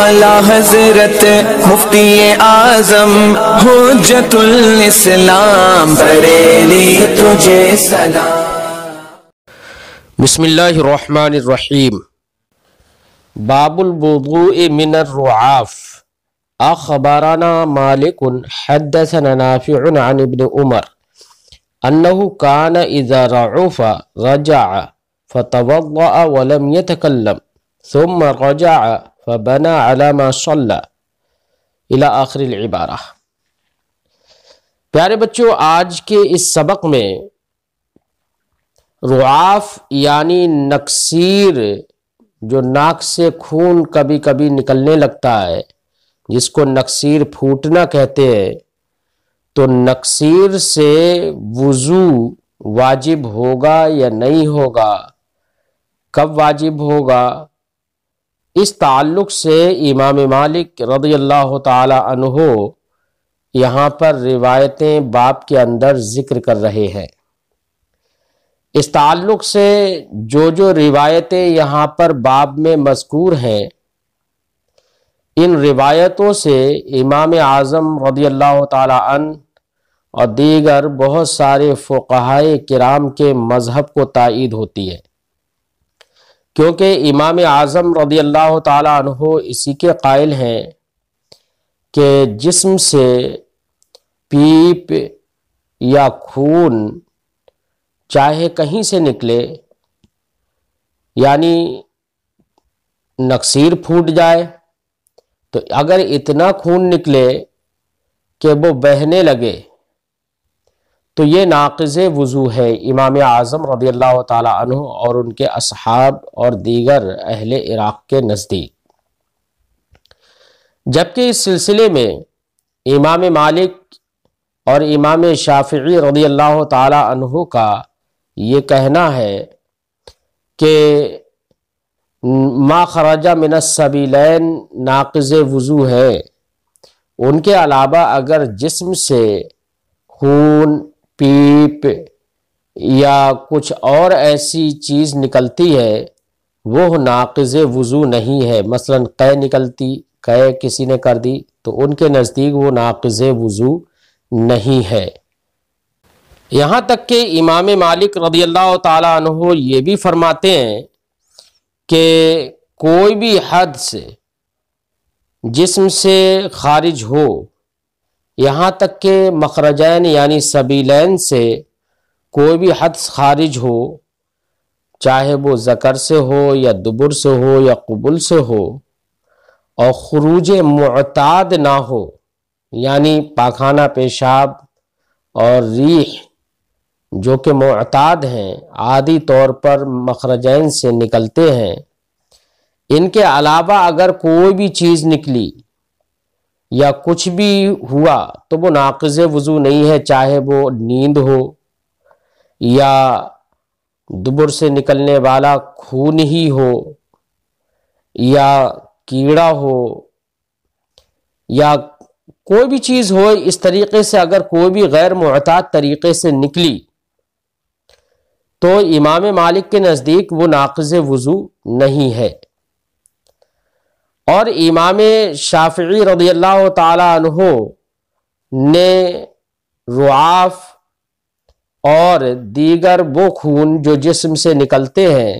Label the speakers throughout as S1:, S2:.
S1: اعلیٰ حضرت مفتی اعظم حجت الاسلام بریلی تجھے سلام۔
S2: بسم اللہ الرحمن الرحیم۔ باب الوضوء من الرعاف۔ اخبرنا مالک حدثنا نافع عن ابن عمر انه كان اذا رعف رجع فتوضأ ولم يتكلم ثم رجع فبنى على ما صلى الى آخر العبارہ۔ پیارے بچوں، آج کے اس سبق میں رعاف یعنی نکسیر، جو ناک سے خون کبھی کبھی نکلنے لگتا ہے، جس کو نکسیر پھوٹنا کہتے ہیں، تو نکسیر سے وضو واجب ہوگا یا نہیں ہوگا، کب واجب ہوگا، اس تعلق سے امام مالک رضی اللہ تعالی عنہ یہاں پر روایتیں باب کے اندر ذکر کر رہے ہیں۔ اس تعلق سے جو روایتیں یہاں پر باب میں مذکور ہیں، ان روایتوں سے امام اعظم رضی اللہ تعالی عنہ اور دیگر بہت سارے فقہائے کرام کے مذہب کو تائید ہوتی ہے، کیونکہ امام اعظم رضی اللہ تعالی عنہ اسی کے قائل ہیں کہ جسم سے پیپ یا خون چاہے کہیں سے نکلے، یعنی نکسیر پھوٹ جائے، تو اگر اتنا خون نکلے کہ وہ بہنے لگے تو یہ ناقض وضو ہے امام اعظم رضی اللہ تعالی عنہ اور ان کے اصحاب اور دیگر اہل عراق کے نزدیک۔ جبکہ اس سلسلے میں امام مالک اور امام شافعی رضی اللہ تعالی عنہ کا یہ کہنا ہے کہ ما خرج من السبیلین ناقض وضو ہے۔ ان کے علاوہ اگر جسم سے خون، پیپ یا کچھ اور ایسی چیز نکلتی ہے، وہ ناقض وضو نہیں ہے، مثلا قے نکلتی، قے کسی نے کر دی، تو ان کے نزدیک وہ ناقض وضو نہیں ہے۔ یہاں تک کہ امام مالک رضی اللہ تعالی عنہ یہ بھی فرماتے ہیں کہ کوئی بھی حد سے جسم سے خارج ہو، یہاں تک کہ مخرجین یعنی سبیلین سے کوئی بھی حد خارج ہو، چاہے وہ ذکر سے ہو یا دبر سے ہو یا قبل سے ہو، اور خروج معتاد نہ ہو، یعنی پاخانہ، پیشاب اور ریح جو کہ معتاد ہیں، عادی طور پر مخرجین سے نکلتے ہیں، ان کے علاوہ اگر کوئی بھی چیز نکلی یا کچھ بھی ہوا تو وہ ناقض وضو نہیں ہے، چاہے وہ نیند ہو یا دبر سے نکلنے والا خون ہی ہو یا کیڑا ہو یا کوئی بھی چیز ہو، اس طریقے سے اگر کوئی بھی غیر معتاد طریقے سے نکلی تو امام مالک کے نزدیک وہ ناقض وضو نہیں ہے۔ اور امام شافعی رضی اللہ تعالی عنہ نے رعاف اور دیگر وہ خون جو جسم سے نکلتے ہیں،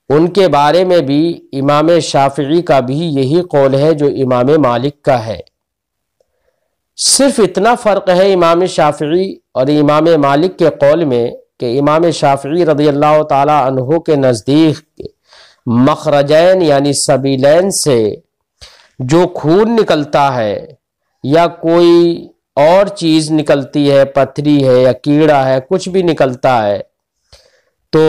S2: ان کے بارے میں بھی امام شافعی کا بھی یہی قول ہے جو امام مالک کا ہے۔ صرف اتنا فرق ہے امام شافعی اور امام مالک کے قول میں کہ امام شافعی رضی اللہ تعالی عنہ کے نزدیک مخرجین یعنی سبیلین سے جو خون نکلتا ہے یا کوئی اور چیز نکلتی ہے، پتھری ہے یا کیڑا ہے، کچھ بھی نکلتا ہے، تو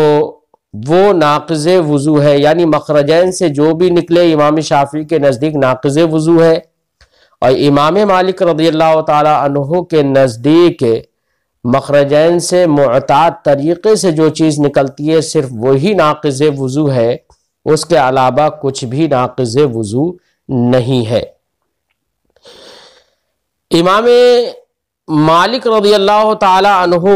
S2: وہ ناقض وضو ہے، یعنی مخرجین سے جو بھی نکلے امام شافعی کے نزدیک ناقض وضو ہے، اور امام مالک رضی اللہ تعالی عنہ کے نزدیک مخرجین سے معتاد طریقے سے جو چیز نکلتی ہے صرف وہی ناقض وضو ہے، اس کے علاوہ کچھ بھی ناقض وضو نہیں ہے۔ امام مالک رضی اللہ تعالی عنہ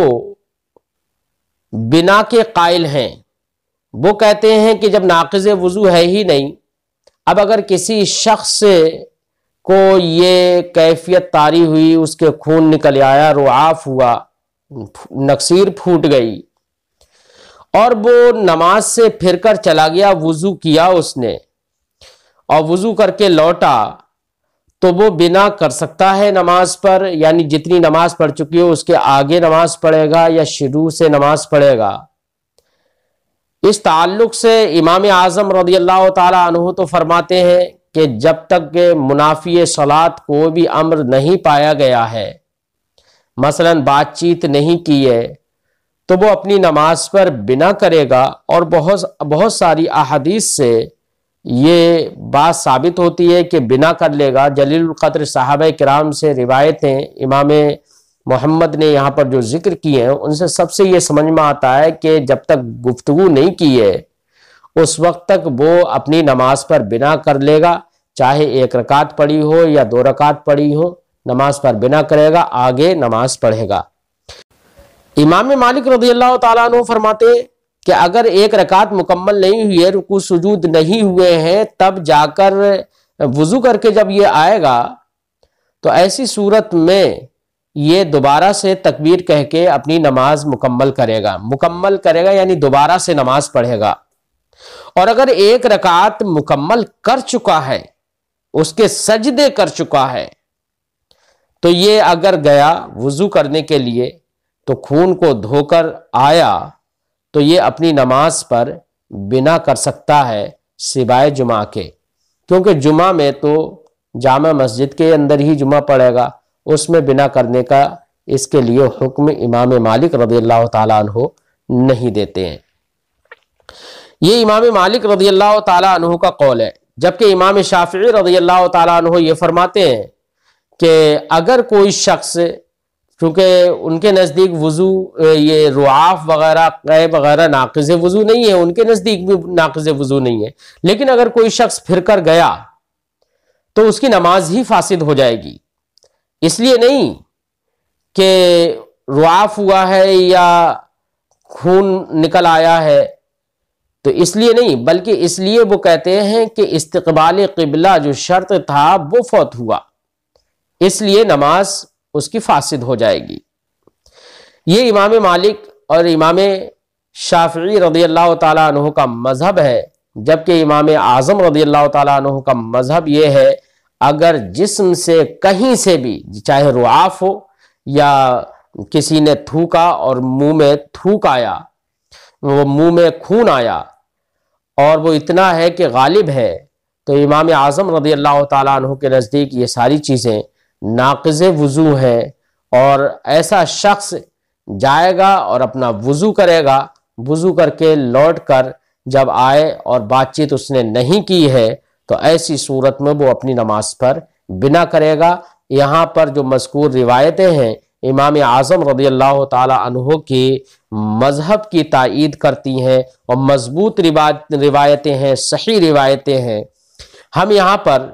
S2: بنا کے قائل ہیں، وہ کہتے ہیں کہ جب ناقض وضو ہے ہی نہیں اب اگر کسی شخص کو یہ کیفیت طاری ہوئی، اس کے خون نکل آیا، رعاف ہوا، نکسیر پھوٹ گئی، اور وہ نماز سے پھر کر چلا گیا، وضو کیا اس نے اور وضو کر کے لوٹا، تو وہ بنا کر سکتا ہے نماز پر؟ یعنی جتنی نماز پڑھ چکی ہو اس کے آگے نماز پڑھے گا یا شروع سے نماز پڑھے گا؟ اس تعلق سے امام اعظم رضی اللہ تعالی عنہ تو فرماتے ہیں کہ جب تک کہ منافی صلات کوئی بھی امر نہیں پایا گیا ہے، مثلا بات چیت نہیں کی ہے، تو وہ اپنی نماز پر بنا کرے گا۔ اور بہت ساری احادیث سے یہ بات ثابت ہوتی ہے کہ بنا کر لے گا۔ جلیل القدر صحابہ کرام سے روایتیں امام محمد نے یہاں پر جو ذکر کیے ہیں، ان سے سب سے یہ سمجھ میں آتا ہے کہ جب تک گفتگو نہیں کی ہے اس وقت تک وہ اپنی نماز پر بنا کر لے گا، چاہے 1 رکعت پڑھی ہو یا 2 رکعت پڑھی ہو، نماز پر بنا کرے گا، آگے نماز پڑھے گا۔ امام مالک رضی اللہ تعالیٰ عنہ فرماتے کہ اگر 1 رکعت مکمل نہیں ہوئی ہے، رکوع سجود نہیں ہوئے ہیں، تب جا کر وضو کر کے جب یہ آئے گا تو ایسی صورت میں یہ دوبارہ سے تکبیر کہہ کے اپنی نماز مکمل کرے گا یعنی دوبارہ سے نماز پڑھے گا۔ اور اگر 1 رکعت مکمل کر چکا ہے، اس کے سجدے کر چکا ہے، تو یہ اگر گیا وضو کرنے کے لیے تو خون کو دھو کر آیا تو یہ اپنی نماز پر بنا کر سکتا ہے سوائے جمعہ کے، کیونکہ جمعہ میں تو جامع مسجد کے اندر ہی جمعہ پڑے گا، اس میں بنا کرنے کا اس کے لیے حکم امام مالک رضی اللہ تعالیٰ عنہ نہیں دیتے ہیں۔ یہ امام مالک رضی اللہ تعالیٰ عنہ کا قول ہے، جبکہ امام شافعی رضی اللہ تعالیٰ عنہ یہ فرماتے ہیں کہ اگر کوئی شخص، کیونکہ ان کے نزدیک وضو یہ رعاف وغیرہ قے وغیرہ ناقض وضو نہیں ہے، ان کے نزدیک بھی ناقض وضو نہیں ہے، لیکن اگر کوئی شخص پھر کر گیا تو اس کی نماز ہی فاسد ہو جائے گی۔ اس لیے نہیں کہ رعاف ہوا ہے یا خون نکل آیا ہے، تو اس لیے نہیں، بلکہ اس لیے وہ کہتے ہیں کہ استقبال قبلہ جو شرط تھا وہ فوت ہوا، اس لیے نماز اس کی فاسد ہو جائے گی۔ یہ امام مالک اور امام شافعی رضی اللہ تعالیٰ عنہ کا مذہب ہے، جبکہ امام اعظم رضی اللہ تعالیٰ عنہ کا مذہب یہ ہے اگر جسم سے کہیں سے بھی، چاہے رعاف ہو یا کسی نے تھوکا اور منہ میں تھوک آیا، وہ منہ میں خون آیا اور وہ اتنا ہے کہ غالب ہے، تو امام اعظم رضی اللہ تعالیٰ عنہ کے نزدیک یہ ساری چیزیں ناقض وضو ہے، اور ایسا شخص جائے گا اور اپنا وضو کرے گا، وضو کر کے لوٹ کر جب آئے اور بات چیت اس نے نہیں کی ہے تو ایسی صورت میں وہ اپنی نماز پر بنا کرے گا۔ یہاں پر جو مذکور روایتیں ہیں امام اعظم رضی اللہ تعالی عنہ کی مذہب کی تائید کرتی ہیں اور مضبوط روایتیں ہیں، صحیح روایتیں ہیں۔ ہم یہاں پر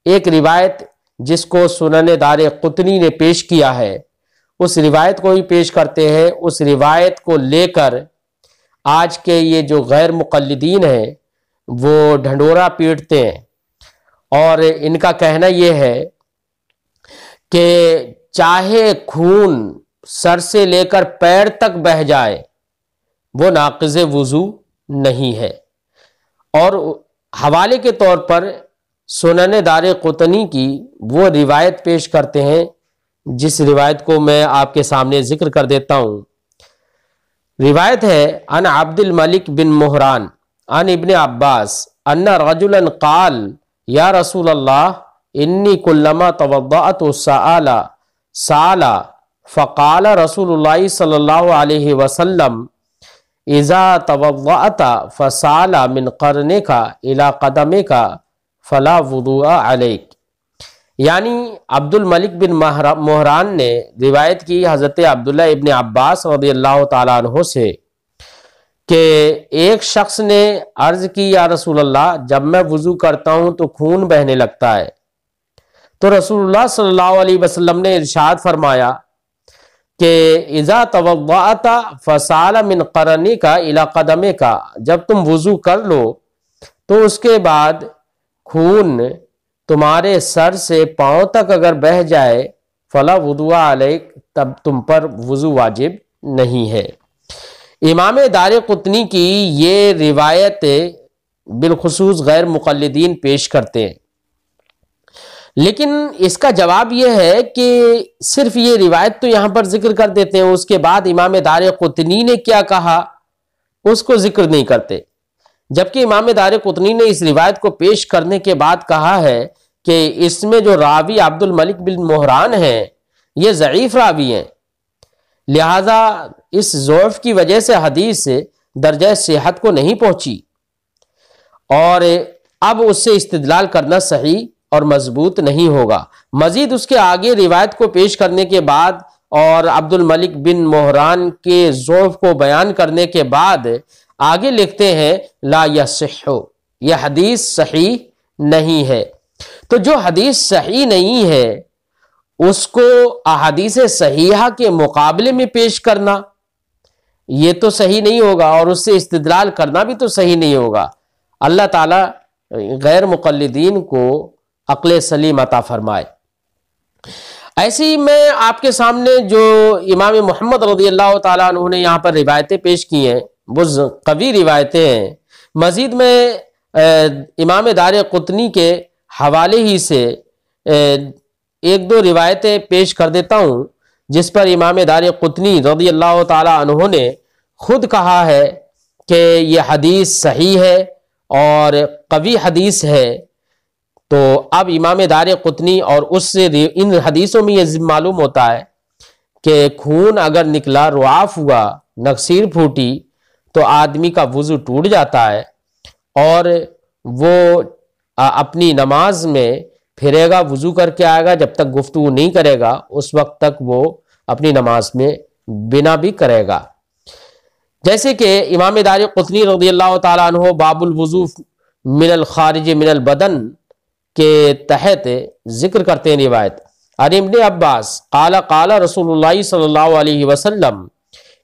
S2: ایک روایت جس کو سنن دارقطنی نے پیش کیا ہے اس روایت کو ہی پیش کرتے ہیں۔ اس روایت کو لے کر آج کے یہ جو غیر مقلدین ہیں وہ ڈھنڈورا پیٹتے ہیں، اور ان کا کہنا یہ ہے کہ چاہے خون سر سے لے کر پیر تک بہہ جائے وہ ناقض وضو نہیں ہے۔ اور حوالے کے طور پر سنن دارقطنی کی وہ روایت پیش کرتے ہیں جس روایت کو میں آپ کے سامنے ذکر کر دیتا ہوں۔ روایت ہے عن عبد الملک بن مہران عن ابن عباس ان رجلا قال یا رسول اللہ انی کلما توضأت سأل فقال رسول اللہ صلی اللہ علیہ وسلم اذا توضأت فسال من قرنک الى قدمک فلا وضوء علیک۔ یعنی عبد الملک بن مہران نے روایت کی حضرت عبداللہ ابن عباس رضی اللہ تعالیٰ عنہ سے کہ ایک شخص نے عرض کی یا رسول اللہ جب میں وضو کرتا ہوں تو خون بہنے لگتا ہے، تو رسول اللہ صلی اللہ علیہ وسلم نے ارشاد فرمایا کہ اذا توضأت فسال من قرنک الی قدمک، جب تم وضو کر لو تو اس کے بعد خون تمہارے سر سے پاؤں تک اگر بہہ جائے فلا وضو علیک، تب تم پر وضو واجب نہیں ہے۔ امام دارقطنی کی یہ روایت بالخصوص غیر مقلدین پیش کرتے ہیں، لیکن اس کا جواب یہ ہے کہ صرف یہ روایت تو یہاں پر ذکر کر دیتے ہیں، اس کے بعد امام دارقطنی نے کیا کہا اس کو ذکر نہیں کرتے، جبکہ امام دارقطنی نے اس روایت کو پیش کرنے کے بعد کہا ہے کہ اس میں جو راوی عبد الملک بن مہران ہیں یہ ضعیف راوی ہیں، لہذا اس ضعف کی وجہ سے حدیث درجہ صحت کو نہیں پہنچی، اور اب اس سے استدلال کرنا صحیح اور مضبوط نہیں ہوگا۔ مزید اس کے آگے روایت کو پیش کرنے کے بعد اور عبد الملک بن مہران کے ضعف کو بیان کرنے کے بعد آگے لکھتے ہیں لا یصح، یہ حدیث صحیح نہیں ہے۔ تو جو حدیث صحیح نہیں ہے اس کو احادیث صحیحہ کے مقابلے میں پیش کرنا یہ تو صحیح نہیں ہوگا، اور اس سے استدلال کرنا بھی تو صحیح نہیں ہوگا۔ اللہ تعالی غیر مقلدین کو عقل سلیم عطا فرمائے۔ ایسے ہی میں آپ کے سامنے جو امام محمد رضی اللہ تعالیٰ عنہ نے یہاں پر روایتیں پیش کی ہیں وہ قوی روایتیں ہیں۔ مزید میں امام دارقطنی کے حوالے ہی سے ایک دو روایتیں پیش کر دیتا ہوں جس پر امام دارقطنی رضی اللہ تعالیٰ عنہ نے خود کہا ہے کہ یہ حدیث صحیح ہے اور قوی حدیث ہے۔ تو اب امام دارقطنی اور اس سے ان حدیثوں میں یہ معلوم ہوتا ہے کہ خون اگر نکلا، رعاف ہوا، نکسیر پھوٹی تو آدمی کا وضو ٹوٹ جاتا ہے اور وہ اپنی نماز میں پھرے گا، وضو کر کے آئے گا، جب تک گفتگو نہیں کرے گا اس وقت تک وہ اپنی نماز میں بنا بھی کرے گا۔ جیسے کہ امام دارقطنی رضی اللہ تعالیٰ عنہ باب الوضو من الخارج من البدن کے تحت ذکر کرتے ہیں روایت عن ابن عباس قال قال رسول اللہ صلی اللہ علیہ وسلم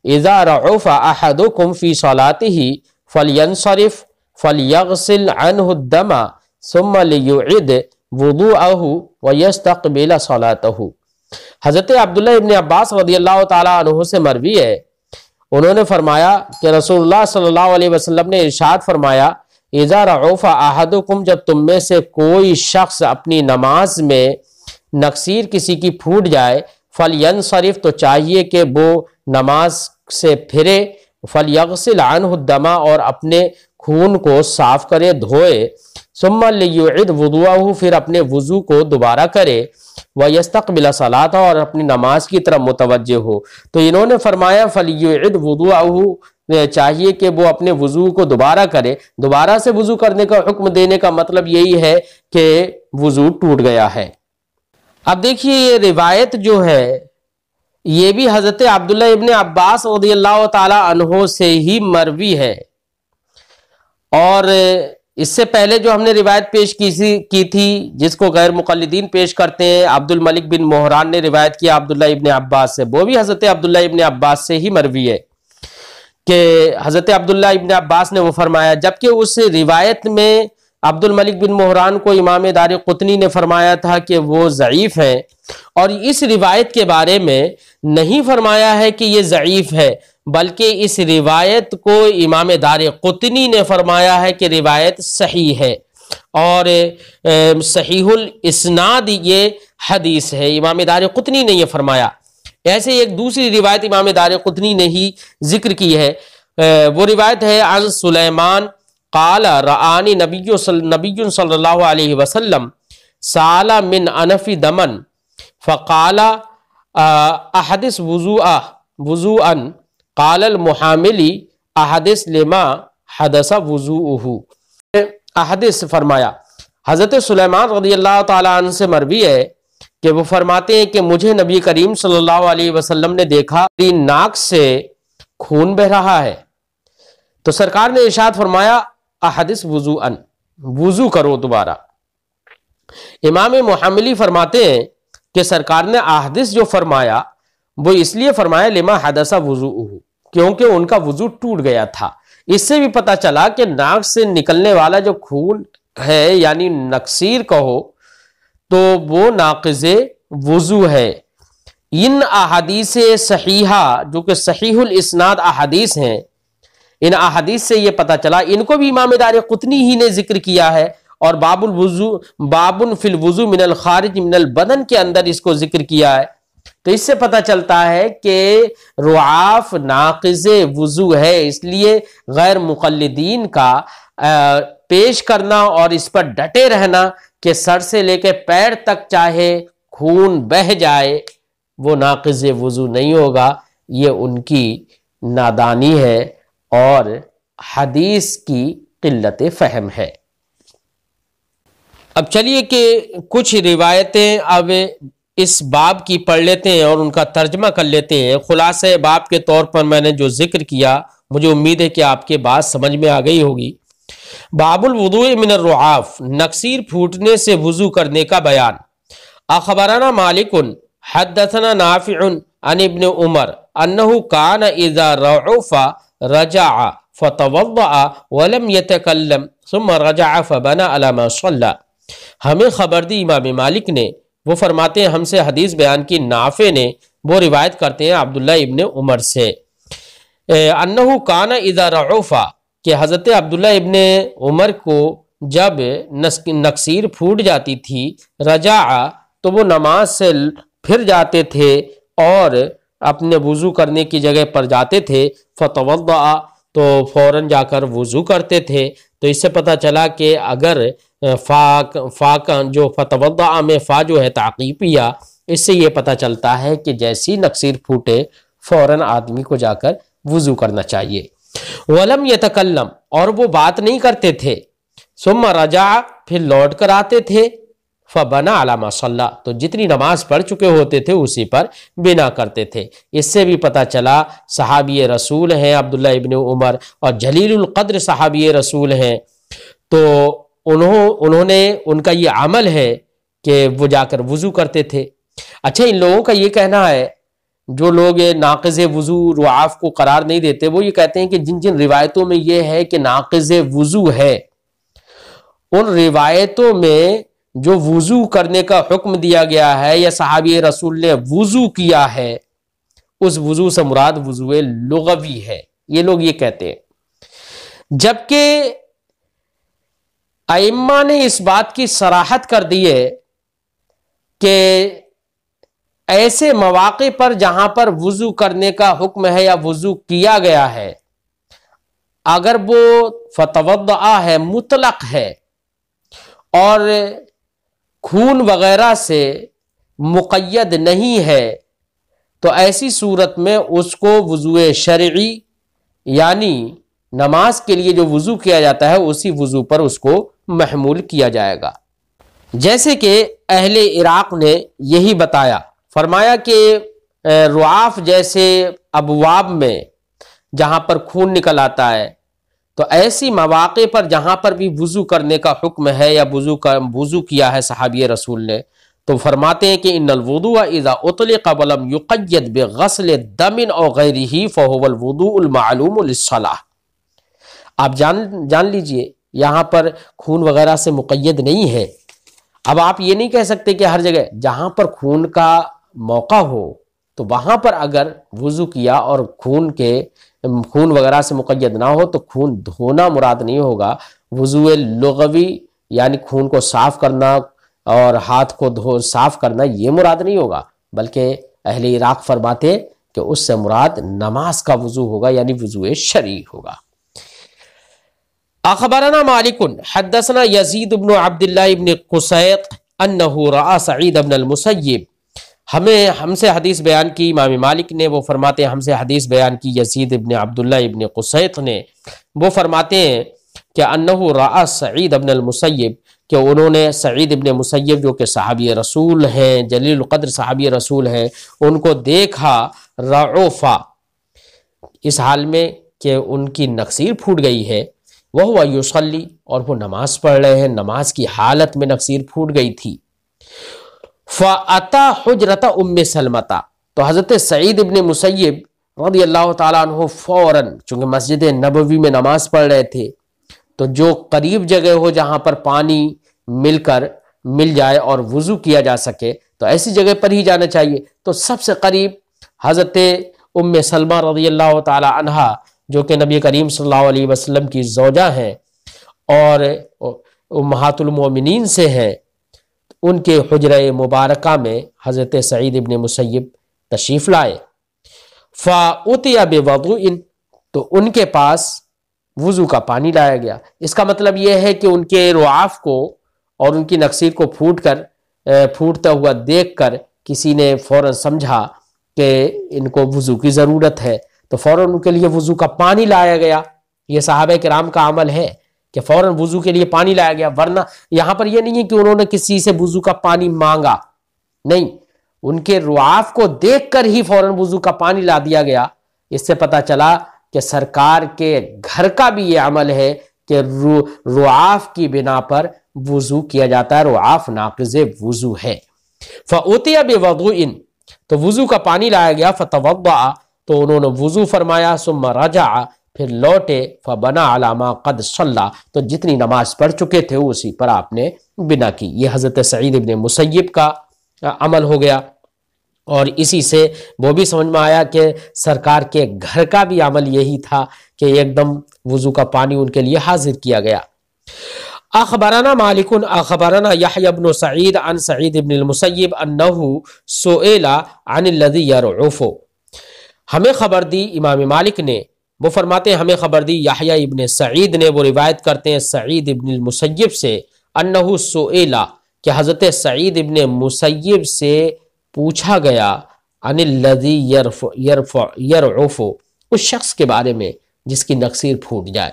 S2: اذا رعف احدکم فی صلاته فلینصرف فلیغسل عنہ الدم ثم لیعد وضوءه ویستقبل صلاته۔ حضرت عبداللہ ابن عباس رضی اللہ تعالیٰ عنہ سے مروی ہے، انہوں نے فرمایا کہ رسول اللہ صلی اللہ علیہ وسلم نے ارشاد فرمایا اذا رعف احدکم، جب تم میں سے کوئی شخص اپنی نماز میں نکسیر کسی کی پھوٹ جائے، فلینصرف، تو چاہیے کہ وہ نماز سے پھرے، فلیغسل عنہ الدم، اور اپنے خون کو صاف کرے، دھوئے، ثم لیعد وضوءہ، پھر اپنے وضو کو دوبارہ کرے، ویستقبل صلاۃ، اور اپنی نماز کی طرف متوجہ ہو۔ تو انہوں نے فرمایا فلیعد وضوءہ، چاہیے کہ وہ اپنے وضو کو دوبارہ کرے۔ دوبارہ سے وضو کرنے کا حکم دینے کا مطلب یہی ہے کہ وضو ٹوٹ گیا ہے۔ اب دیکھیے یہ روایت جو ہے یہ بھی حضرت عبداللہ ابن عباس رضی اللہ تعالی عنہ سے ہی مروی ہے، اور اس سے پہلے جو ہم نے روایت پیش کی تھی جس کو غیر مقلدین پیش کرتے ہیں، عبد الملک بن مہران نے روایت کیا عبداللہ ابن عباس سے، وہ بھی حضرت عبداللہ ابن عباس سے ہی مروی ہے کہ حضرت عبداللہ ابن عباس نے وہ فرمایا، جبکہ اس روایت میں عبد الملک بن مہران کو امام دارقطنی نے فرمایا تھا کہ وہ ضعیف ہیں، اور اس روایت کے بارے میں نہیں فرمایا ہے کہ یہ ضعیف ہے، بلکہ اس روایت کو امام دارقطنی نے فرمایا ہے کہ روایت صحیح ہے، اور صحیح الاسناد یہ حدیث ہے، امام دارقطنی نے یہ فرمایا۔ ایسے ایک دوسری روایت امام دارقطنی نے ہی ذکر کی ہے، وہ روایت ہے عن سلیمان قال رآنی نبی صلی اللہ علیہ وسلم سال من انف دمن فقال احدث وضوءا قال المحاملی احدث لما حدث وضوءه، احدث فرمایا۔ حضرت سلیمان رضی اللہ تعالیٰ عنہ سے مروی ہے کہ وہ فرماتے ہیں کہ مجھے نبی کریم صلی اللہ علیہ وسلم نے دیکھا میری ناک سے خون بہ رہا ہے، تو سرکار نے ارشاد فرمایا احدث وضوءا، وضو کرو دوبارہ۔ امام محملی فرماتے ہیں کہ سرکار نے احدث جو فرمایا وہ اس لیے فرمایا لما حدث وضوءہ، کیونکہ ان کا وضو ٹوٹ گیا تھا۔ اس سے بھی پتہ چلا کہ ناک سے نکلنے والا جو خون ہے یعنی نقصیر کہو تو وہ ناقض وضو ہے۔ ان احادیث صحیحہ جو کہ صحیح الاسناد احادیث ہیں، ان احادیث سے یہ پتہ چلا، ان کو بھی امام دارقطنی ہی نے ذکر کیا ہے، اور باب الوضو، باب فی الوضو من الخارج من البدن کے اندر اس کو ذکر کیا ہے۔ تو اس سے پتہ چلتا ہے کہ رعاف ناقض وضو ہے، اس لیے غیر مقلدین کا پیش کرنا اور اس پر ڈٹے رہنا کہ سر سے لے کے پیر تک چاہے خون بہہ جائے وہ ناقض وضو نہیں ہوگا، یہ ان کی نادانی ہے اور حدیث کی قلت فہم ہے۔ اب چلیے کہ کچھ روایتیں اب اس باب کی پڑھ لیتے ہیں اور ان کا ترجمہ کر لیتے ہیں۔ خلاصہ باب کے طور پر میں نے جو ذکر کیا، مجھے امید ہے کہ آپ کے بات سمجھ میں آ گئی ہوگی۔ باب الوضوء من الرعاف، نکسیر پھوٹنے سے وضو کرنے کا بیان۔ اخبرنا مالک حدثنا نافع عن ابن عمر انه كان اذا رعف رجع فتوضأ ولم يتكلم ثم رجع فبنى على ما صلى۔ ہمیں خبر دی امام مالک نے، وہ فرماتے ہیں ہم سے حدیث بیان کی نافع نے، وہ روایت کرتے ہیں عبداللہ ابن عمر سے، انه كان اذا رعف، کہ حضرت عبداللہ ابن عمر کو جب نکسیر پھوٹ جاتی تھی، رجع تو وہ نماز سے پھر جاتے تھے اور اپنے وضو کرنے کی جگہ پر جاتے تھے، فتوضأ تو فوراً جا کر وضو کرتے تھے۔ تو اس سے پتہ چلا کہ اگر فا کا جو فتوضأ میں فا جو ہے تعقیبیہ، اس سے یہ پتہ چلتا ہے کہ جیسی نکسیر پھوٹے فوراً آدمی کو جا کر وضو کرنا چاہیے۔ ولم یتکلم، اور وہ بات نہیں کرتے تھے، ثم رجع، پھر لوٹ کر آتے تھے، فبنا علی ما صلی، تو جتنی نماز پڑھ چکے ہوتے تھے اسی پر بنا کرتے تھے۔ اس سے بھی پتہ چلا صحابی رسول ہیں عبداللہ ابن عمر اور جلیل القدر صحابی رسول ہیں، تو انہوں نے ان کا یہ عمل ہے کہ وہ جا کر وضو کرتے تھے۔ اچھا، ان لوگوں کا یہ کہنا ہے، جو لوگ ناقض وضو رعاف کو قرار نہیں دیتے، وہ یہ کہتے ہیں کہ جن جن روایتوں میں یہ ہے کہ ناقض وضو ہے، ان روایتوں میں جو وضو کرنے کا حکم دیا گیا ہے یا صحابی رسول نے وضو کیا ہے، اس وضو سے مراد وضو لغوی ہے، یہ لوگ یہ کہتے ہیں۔ جبکہ ائمہ نے اس بات کی صراحت کر دی ہے کہ ایسے مواقع پر جہاں پر وضو کرنے کا حکم ہے یا وضو کیا گیا ہے، اگر وہ فتوضأ ہے، مطلق ہے، اور خون وغیرہ سے مقید نہیں ہے، تو ایسی صورت میں اس کو وضو شرعی یعنی نماز کے لیے جو وضو کیا جاتا ہے اسی وضو پر اس کو محمول کیا جائے گا۔ جیسے کہ اہل عراق نے یہی بتایا، فرمایا کہ رعاف جیسے ابواب میں جہاں پر خون نکل آتا ہے، تو ایسی مواقع پر جہاں پر بھی وضو کرنے کا حکم ہے یا وضو کیا ہے صحابی رسول نے، تو فرماتے ہیں کہ ان الوضوء اذا اطلق ولم يقید بغسل دم او غیرہ فهو الوضوء المعلوم للصلاۃ۔ آپ جان لیجئے یہاں پر خون وغیرہ سے مقید نہیں ہے۔ اب آپ یہ نہیں کہہ سکتے کہ ہر جگہ جہاں پر خون کا موقع ہو تو وہاں پر اگر وضو کیا اور خون وغیرہ سے مقید نہ ہو تو خون دھونا مراد نہیں ہوگا۔ وضو لغوی یعنی خون کو صاف کرنا اور ہاتھ کو صاف کرنا یہ مراد نہیں ہوگا، بلکہ اہل عراق فرماتے کہ اس سے مراد نماز کا وضو ہوگا یعنی وضو شرعی ہوگا۔ اخبرنا مالک حدثنا یزید بن عبداللہ بن قسیط انہ رأى سعید بن المسیب، ہم سے حدیث بیان کی امام مالک نے، وہ فرماتے ہیں ہم سے حدیث بیان کی یزید بن عبداللہ بن قسیط نے، وہ فرماتے ہیں کہ انہ رأى سعید بن المسیب، کہ انہوں نے سعید بن مسیب جو کہ صحابی رسول ہیں، جلیل القدر صحابی رسول ہیں، ان کو دیکھا رعوفا، اس حال میں کہ ان کی نکسیر پھوٹ گئی ہے، وہو یصلی، اور وہ نماز پڑھ رہے ہیں، نماز کی حالت میں نکسیر پھوٹ گئی تھی۔ فَأَتَى حُجْرَةَ أُمِّ سَلْمَةَ، تو حضرت سعید ابن مسیب رضی اللہ تعالیٰ عنہ فوراً، چونکہ مسجد نبوی میں نماز پڑھ رہے تھے، تو جو قریب جگہ ہو جہاں پر پانی مل جائے اور وضو کیا جا سکے تو ایسی جگہ پر ہی جانا چاہیے۔ تو سب سے قریب حضرت ام سلمہ رضی اللہ تعالی عنہا جو کہ نبی کریم صلی اللہ علیہ وسلم کی زوجہ ہیں اور امہات المومنین سے ہیں، ان کے حجرہ مبارکہ میں حضرت سعید ابن مسیب تشریف لائے۔ فَأُتِيَ بِوَضُوءٍ، تو ان کے پاس وضو کا پانی لایا گیا۔ اس کا مطلب یہ ہے کہ ان کے رعاف کو اور ان کی نقصیر کو پھوٹتا ہوا دیکھ کر کسی نے فوراً سمجھا کہ ان کو وضو کی ضرورت ہے، تو فوراً ان کے لیے وضو کا پانی لایا گیا۔ یہ صحابہ کرام کا عمل ہے کہ فوراً وضو کے لیے پانی لایا گیا، ورنہ یہاں پر یہ نہیں ہے کہ انہوں نے کسی سے وضو کا پانی مانگا، نہیں، ان کے رعاف کو دیکھ کر ہی فوراً وضو کا پانی لا دیا گیا۔ اس سے پتہ چلا کہ سرکار کے گھر کا بھی یہ عمل ہے کہ رعاف کی بنا پر وضو کیا جاتا ہے، رعاف ناقض وضو ہے۔ فَأُتِيَ بِوَضُوءٍ، تو وضو کا پانی لایا گیا، فَتَوَضَّعَ، تو انہوں نے وضو فرمایا، ثُمَّ رَجَعَ، پھر لوٹے، فَبَنَا عَلَى مَا قَدْ صَلَّى، تو جتنی نماز پڑھ چکے تھے اسی پر آپ نے بنا کی۔ یہ حضرت سعید ابن مسیب کا عمل ہو گیا، اور اسی سے وہ بھی سمجھ میں آیا کہ سرکار کے گھر کا بھی عمل یہی تھا کہ ایک دم وضو کا پانی ان کے لیے حاضر کیا گیا۔ اخبرنا مالک اخبرنا یحیی بن سعید عن سعید بن المسیب انہ سئل عن الذی یرعف، ہمیں خبر دی امام مالک نے، وہ فرماتے ہیں ہمیں خبر دی یحیی ابن سعید نے، وہ روایت کرتے ہیں سعید ابن المسیب سے، انہ سئل، کہ حضرت سعید ابن مسیب سے پوچھا گیا، عن الذی یرعف، اس شخص کے بارے میں جس کی نقصیر پھوٹ جائے،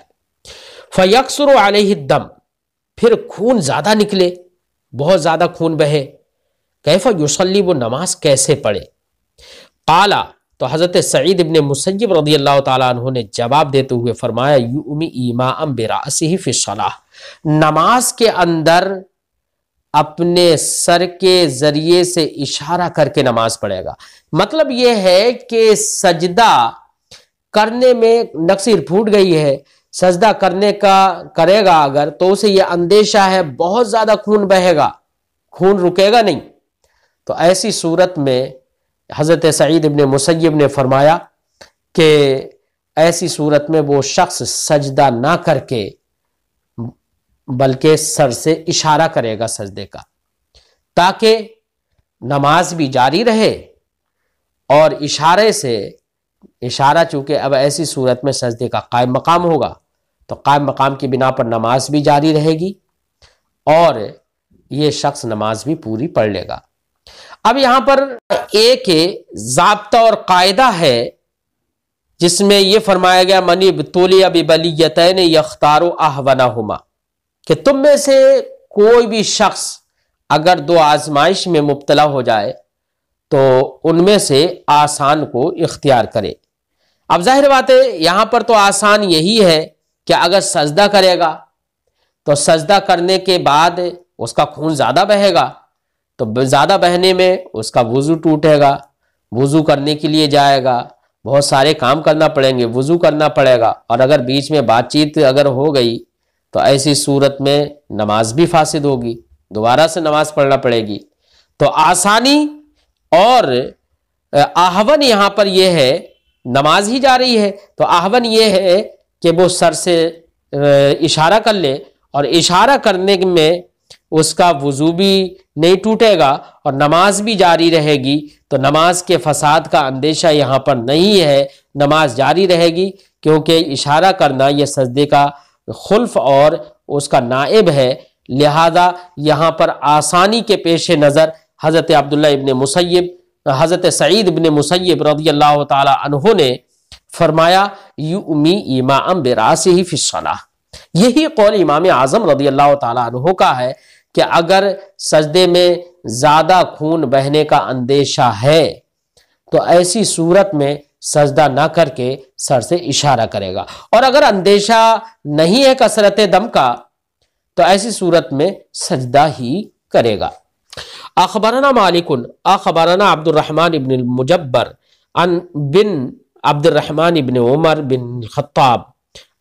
S2: فیکثر علیہ الدم، پھر خون زیادہ نکلے، بہت زیادہ خون بہے، کیف یصلی، وہ نماز کیسے پڑھے؟ قالا، تو حضرت سعید ابن مسیب رضی اللہ تعالیٰ عنہ نے جواب دیتے ہوئے فرمایا، یؤمی ایماء برأسہ فی الصلاۃ، نماز کے اندر اپنے سر کے ذریعے سے اشارہ کر کے نماز پڑھے گا۔ مطلب یہ ہے کہ سجدہ کرنے میں نقصیر پھوٹ گئی ہے، سجدہ کرنے کا کرے گا اگر تو اسے یہ اندیشہ ہے بہت زیادہ خون بہے گا، خون رکے گا نہیں، تو ایسی صورت میں حضرت سعید ابن مسیب نے فرمایا کہ ایسی صورت میں وہ شخص سجدہ نہ کر کے بلکہ سر سے اشارہ کرے گا سجدے کا، تاکہ نماز بھی جاری رہے، اور اشارے سے، اشارہ چونکہ اب ایسی صورت میں سجدے کا قائم مقام ہوگا تو قائم مقام کی بنا پر نماز بھی جاری رہے گی اور یہ شخص نماز بھی پوری پڑھ لے گا۔ اب یہاں پر ایک ضابطہ اور قاعدہ ہے جس میں یہ فرمایا گیا، من ابتلی ببلیتین یختار اہونہما، کہ تم میں سے کوئی بھی شخص اگر دو آزمائش میں مبتلا ہو جائے تو ان میں سے آسان کو اختیار کرے۔ اب ظاہر بات ہے یہاں پر تو آسان یہی ہے کہ اگر سجدہ کرے گا تو سجدہ کرنے کے بعد اس کا خون زیادہ بہے گا، تو زیادہ بہنے میں اس کا وضو ٹوٹے گا، وضو کرنے کے لیے جائے گا، بہت سارے کام کرنا پڑیں گے، وضو کرنا پڑے گا، اور اگر بیچ میں بات چیت اگر ہو گئی تو ایسی صورت میں نماز بھی فاسد ہوگی، دوبارہ سے نماز پڑھنا پڑے گی۔ تو آسانی اور آہون یہاں پر یہ ہے، نماز ہی جا رہی ہے تو آہون یہ ہے کہ وہ سر سے اشارہ کر لے، اور اشارہ کرنے میں اس کا وضو بھی نہیں ٹوٹے گا اور نماز بھی جاری رہے گی، تو نماز کے فساد کا اندیشہ یہاں پر نہیں ہے، نماز جاری رہے گی، کیونکہ اشارہ کرنا یہ سجدے کا خلف اور اس کا نائب ہے۔ لہذا یہاں پر آسانی کے پیش نظر حضرت عبداللہ ابن مسیب، حضرت سعید ابن مسیب رضی اللہ تعالی عنہ نے فرمایا، یؤمی ایماء براسہ فی الصلاۃ، یہی قول امام اعظم رضی اللہ تعالی عنہ کا ہے کہ اگر سجدے میں زیادہ خون بہنے کا اندیشہ ہے تو ایسی صورت میں سجدہ نہ کر کے سر سے اشارہ کرے گا، اور اگر اندیشہ نہیں ہے کثرت دم کا تو ایسی صورت میں سجدہ ہی کرے گا۔ اخبرنا مالک اخبرنا عبد الرحمن بن المجبر عن بن عبد الرحمن بن عمر بن خطاب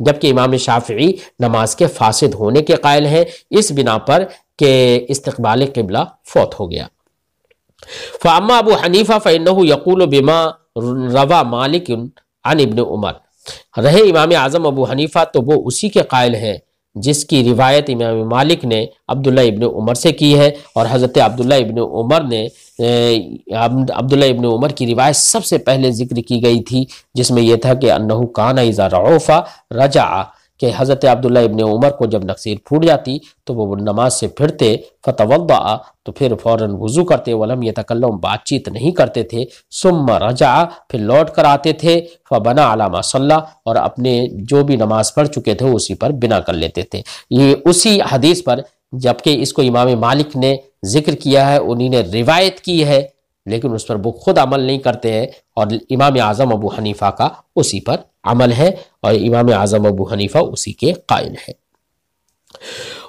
S2: جبکہ امام شافعی نماز کے فاسد ہونے کے قائل ہیں اس بنا پر کہ استقبال قبلہ فوت ہو گیا۔ فاما ابو حنیفہ فإنہ یقول بما روا مالک عن ابن عمر، رہے امام اعظم ابو حنیفہ تو وہ اسی کے قائل ہیں جس کی روایت امام مالک نے عبداللہ ابن عمر سے کی ہے، اور حضرت عبداللہ ابن عمر کی روایت سب سے پہلے ذکر کی گئی تھی، جس میں یہ تھا کہ انہو کان اذا رعوف رجع، کہ حضرت عبداللہ ابن عمر کو جب نقصیر پھوٹ جاتی تو وہ نماز سے پھرتے، فتوضأ، تو پھر فوراً وضو کرتے، ولم یتکلم، بات چیت نہیں کرتے تھے، ثم رجع، پھر لوٹ کر آتے تھے، فبنا علی ما صلی، اور اپنے جو بھی نماز پڑھ چکے تھے اسی پر بنا کر لیتے تھے۔ یہ اسی حدیث پر، جبکہ اس کو امام مالک نے ذکر کیا ہے، انہی نے روایت کی ہے، لیکن اس پر وہ خود عمل نہیں کرتے ہیں، اور امام اعظم ابو حنیفہ کا اسی پر عمل ہے، اور امام اعظم ابو حنیفہ اسی کے قائل ہے۔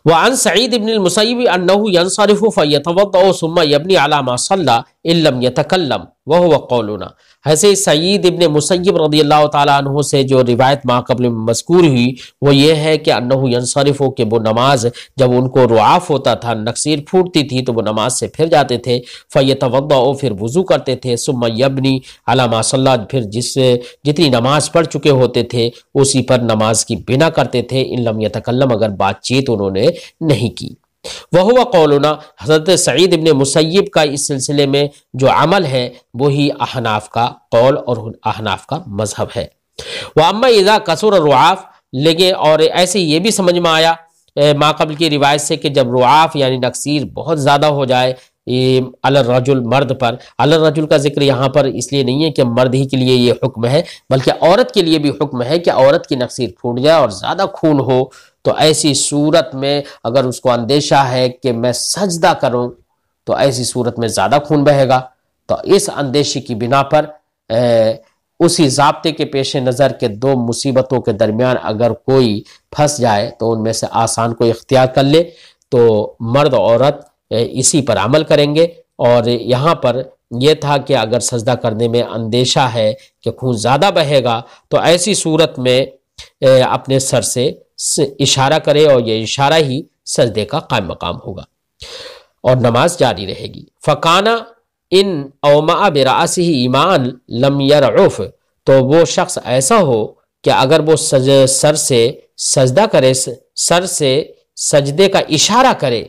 S2: وعن سعید بن المسیب انہ ینصرف فیتوضأ ثم یبنی علی ما صلی ان لم یتکلم وہو قولنا، ایسے سعید ابن مسیب رضی اللہ تعالیٰ عنہ سے جو روایت ماقبل مذکور ہوئی وہ یہ ہے کہ انہ ینصرف، کہ وہ نماز جب ان کو رعاف ہوتا تھا، نقصیر پھوٹتی تھی تو وہ نماز سے پھر جاتے تھے، فیتوضأ، پھر وضو کرتے تھے، ثم یبنی علی ما صلی، پھر جتنی نماز پڑھ چکے ہوتے تھے اسی پر نماز کی بنا کرتے تھے، ان لم یتکلم، اگر بات چیت انہوں نے نہیں کی۔ وہو قولنا، حضرت سعید ابن مسیب کا اس سلسلے میں جو عمل ہے وہی احناف کا قول اور احناف کا مذہب ہے۔ واما اذا کثر الرعاف، لیکن اور ایسے یہ بھی سمجھ میں آیا ماقبل کی روایت سے کہ جب رعاف یعنی نقصیر بہت زیادہ ہو جائے علی الرجل، مرد پر، علی الرجل کا ذکر یہاں پر اس لیے نہیں ہے کہ مرد ہی کے لیے یہ حکم ہے، بلکہ عورت کے لیے بھی حکم ہے کہ عورت کی نقصیر پھوٹ جائے اور زیادہ خون ہو تو ایسی صورت میں اگر اس کو اندیشہ ہے کہ میں سجدہ کروں تو ایسی صورت میں زیادہ خون بہے گا، تو اس اندیشے کی بنا پر اسی ضابطے کے پیش نظر کے دو مصیبتوں کے درمیان اگر کوئی پھنس جائے تو ان میں سے آسان کو اختیار کر لے، تو مرد عورت اسی پر عمل کریں گے۔ اور یہاں پر یہ تھا کہ اگر سجدہ کرنے میں اندیشہ ہے کہ خون زیادہ بہے گا تو ایسی صورت میں اپنے سر سے اشارہ کرے، اور یہ اشارہ ہی سجدے کا قائم مقام ہوگا اور نماز جاری رہے گی۔ فکانا ان اوما براسہ ایمان لم یرعف، تو وہ شخص ایسا ہو کہ اگر وہ سر سے سجدہ کرے، سر سے سجدے کا اشارہ کرے،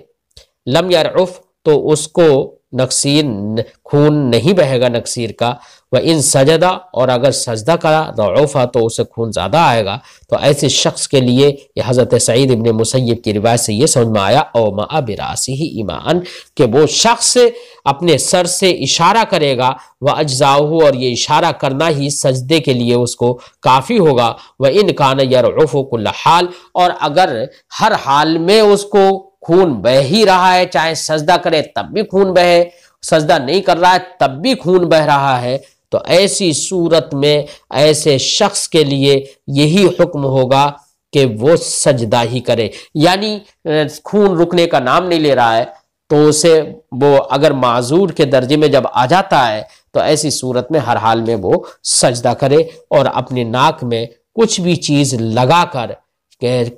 S2: لم یرعف، تو اس کو نقصیر خون نہیں بہے گا نقصیر کا، وَإِن سجدہ، اور اگر سجدہ کرا رعوفہ تو اسے خون زیادہ آئے گا، تو ایسے شخص کے لیے یہ حضرت سعید ابن مسیب کی روایت سے یہ سمجھ میں آیا اوما براسہ ایمان، کہ وہ شخص اپنے سر سے اشارہ کرے گا، وَأَجْزَاؤُهُ، اور یہ اشارہ کرنا ہی سجدے کے لیے اس کو کافی ہوگا، وَإِن كَانَ يَرْعُفُ كُلَّ حال، اور اگر ہر حال میں اس کو خون بہ ہی رہا ہے، چاہے سجدہ کرے تب بھی خون بہے، سجدہ نہیں کر رہا ہے تب بھی خون بہ رہا ہے، تو ایسی صورت میں ایسے شخص کے لیے یہی حکم ہوگا کہ وہ سجدہ ہی کرے، یعنی خون رکنے کا نام نہیں لے رہا ہے تو اسے وہ اگر معذور کے درجے میں جب آ جاتا ہے تو ایسی صورت میں ہر حال میں وہ سجدہ کرے، اور اپنے ناک میں کچھ بھی چیز لگا کر،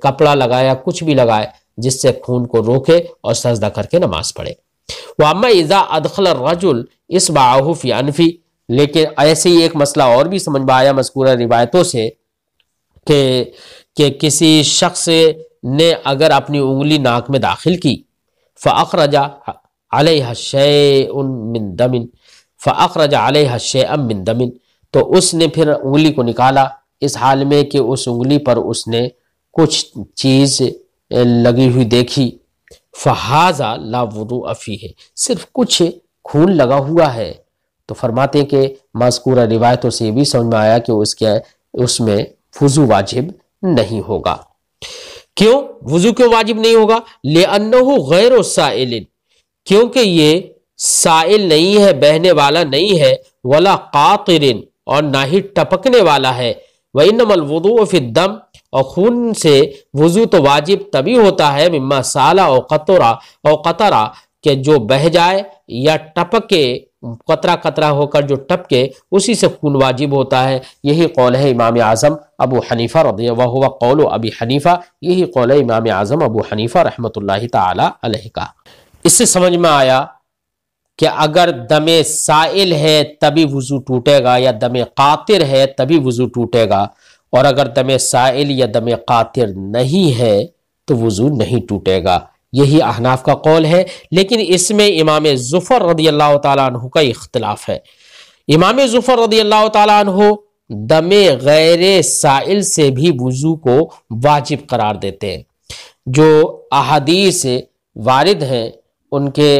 S2: کپڑا لگایا کچھ بھی لگائے جس سے خون کو روکے اور سجدہ کر کے نماز پڑھے۔ وَأَمَّا إِذَا أَدْخَلَ الرَّجُلُ إِصْبَعَهُ فِي أَنْفِهِ، لیکن ایسے ہی ایک مسئلہ اور بھی سمجھ میں آیا مذکورہ روایتوں سے کہ کسی شخص نے اگر اپنی انگلی ناک میں داخل کی، فَأَخْرَجَ عَلَيْهَا شَيْءٌ مِّن دَمٍ، فَأَخْرَجَ عَلَيْهَا شَيْئًا مِّن دَمٍ، تو اس نے پھر انگلی کو نکالا اس حال میں کہ اس انگلی پر اس نے کچھ چیز لگی ہوئی دیکھی، فَهَذَا لَا وُضُوءَ فِيهِ، صرف کچھ خون لگا ہوا ہے، تو فرماتے ہیں کہ مذکورہ روایتوں سے یہ بھی سمجھ میں آیا کہ اس میں وضو واجب نہیں ہوگا۔ کیوں وضو کیوں واجب نہیں ہوگا؟ لِأَنَّهُ غَيْرُ سَائِلٍ، کیونکہ یہ سائل نہیں ہے، بہنے والا نہیں ہے، وَلَا قَاطِرٍ، اور نہ ہی ٹپکنے والا ہے، وَإِنَّمَا الْوُضُوءُ فِي الدَّمِ، اور خون سے وضو تو واجب تبھی ہوتا ہے مما سالا او قطرا کہ جو بہ جائے یا ٹپکے قطرہ قطرہ ہو کر جو ٹپکے اسی سے خون واجب ہوتا ہے. یہی قول ہے امام اعظم ابو حنیفہ رضی اللہ عنہ، قول ابی حنیفہ، یہی قول ہے امام اعظم ابو حنیفہ رحمۃ اللہ تعالی علیہ کا. اس سے سمجھ میں آیا کہ اگر دم سائل ہے تبھی وضو ٹوٹے گا، یا دم قاطر ہے تبھی وضو ٹوٹے گا، اور اگر دم سائل یا دم قاطر نہیں ہے تو وضو نہیں ٹوٹے گا. یہی احناف کا قول ہے. لیکن اس میں امام زفر رضی اللہ تعالیٰ عنہ کا اختلاف ہے. امام زفر رضی اللہ تعالیٰ عنہ دم غیر سائل سے بھی وضو کو واجب قرار دیتے ہیں. جو احادیث وارد ہیں ان کے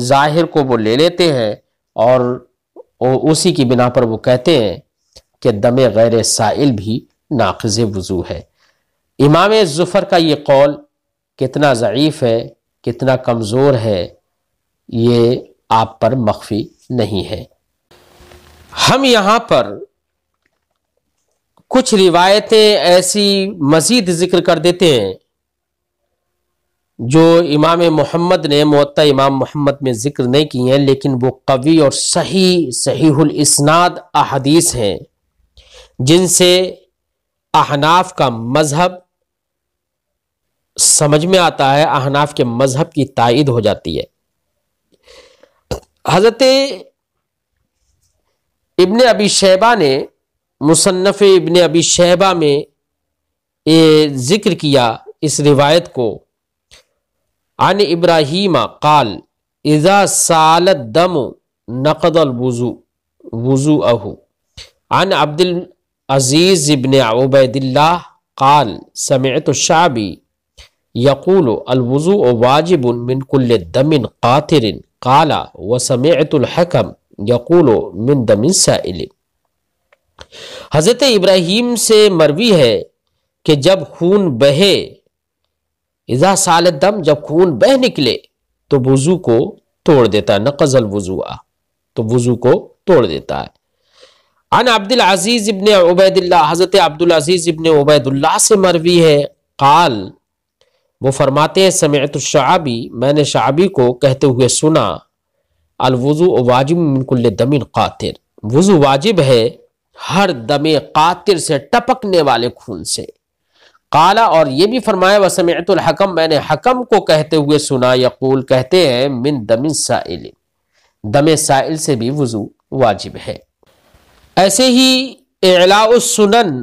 S2: ظاہر کو وہ لے لیتے ہیں اور اسی کی بنا پر وہ کہتے ہیں کہ دم غیر سائل بھی ناقض وضو ہے. امام زفر کا یہ قول کتنا ضعیف ہے، کتنا کمزور ہے، یہ آپ پر مخفی نہیں ہے. ہم یہاں پر کچھ روایتیں ایسی مزید ذکر کر دیتے ہیں جو امام محمد نے موطا امام محمد میں ذکر نہیں کی ہیں، لیکن وہ قوی اور صحیح الاسناد احادیث ہیں جن سے احناف کا مذہب سمجھ میں آتا ہے، احناف کے مذہب کی تائید ہو جاتی ہے. حضرت ابن ابی شیبہ نے مصنف ابن ابی شیبہ میں ذکر کیا اس روایت کو، عن ابراہیم قال اذا سال الدم نقض الوضوء وضوءه. عن عبد العزیز ابن عبید اللہ قال سمعت الشعبی یقول الوضوء واجب من کل دم قاطر قال وسمعت الحکم یقول من دم سائل. حضرت ابراہیم سے مروی ہے کہ جب خون بہے، اذا سال الدم، جب خون بہ نکلے تو وضو کو توڑ دیتا ہے، نقض الوضوء، تو وضو کو توڑ دیتا ہے. عن عبد العزیز ابن عبید اللہ، حضرت عبد العزیز ابن عبید اللہ سے مروی ہے، قال، وہ فرماتے ہیں سمعت الشعبی، میں نے شعبی کو کہتے ہوئے سنا، الوضوء واجب من کل دم قاطر، وضو واجب ہے ہر دم قاطر سے، ٹپکنے والے خون سے. قالا، اور یہ بھی فرمایا وسمعت الحکم، میں نے حکم کو کہتے ہوئے سنا، یقول، کہتے ہیں من دم سائل، دم سائل سے بھی وضو واجب ہے. ایسے ہی اعلاء السنن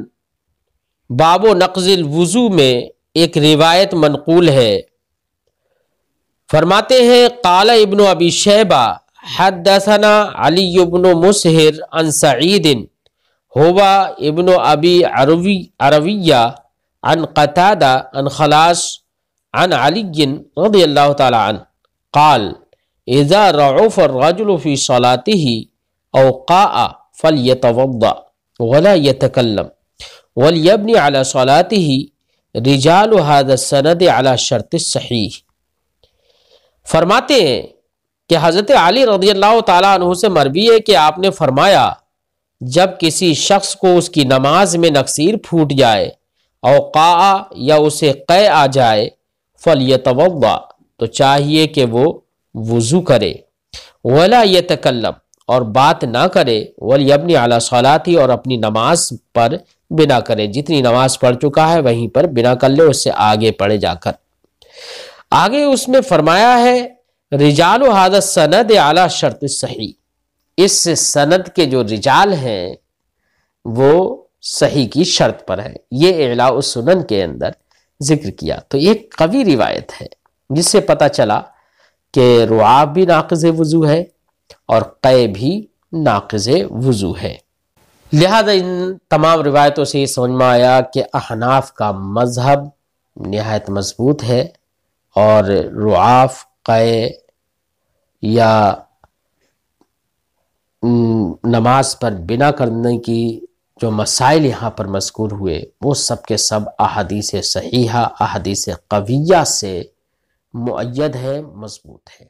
S2: باب نقض الوضو میں ایک روایت منقول ہے، فرماتے ہیں قال ابن ابی شیبہ حدثنا علی بن مسہر عن سعید ہوا ابن ابی عرویہ عن قتادہ عن خلاص عن علی رضی اللہ تعالی عنہ قال اذا رعف الرجل في صلاته او قاء فليتوضأ ولا يتكلم وليبني على صلاته رجال هذا السند على شرط الصحیح. فرماتے ہیں کہ حضرت علی رضی اللہ تعالیٰ عنہ سے مروی ہے کہ آپ نے فرمایا جب کسی شخص کو اس کی نماز میں نقصیر پھوٹ جائے، او قاء، یا اسے قے آ جائے، فلیتوضأ، تو چاہیے کہ وہ وضو کرے، ولا یتکلم، اور بات نہ کرے، ولیبنی علی صلاتی، اور اپنی نماز پر بنا کرے، جتنی نماز پڑھ چکا ہے وہیں پر بنا کر لے، اس سے آگے پڑھے جا کر. آگے اس میں فرمایا ہے رجال ھذا السند علی شرط الصحیح، اس سند کے جو رجال ہیں وہ صحیح کی شرط پر ہے. یہ اعلاء السنن کے اندر ذکر کیا. تو ایک قوی روایت ہے جس سے پتہ چلا کہ رعاف بھی ناقض وضو ہے اور قے بھی ناقض وضو ہے. لہذا ان تمام روایتوں سے یہ سمجھ میں آیا کہ احناف کا مذہب نہایت مضبوط ہے، اور رعاف، قے یا نماز پر بنا کرنے کی جو مسائل یہاں پر مذکور ہوئے وہ سب کے سب احادیث صحیحہ، احادیث قویہ سے مؤید ہے، مضبوط ہے.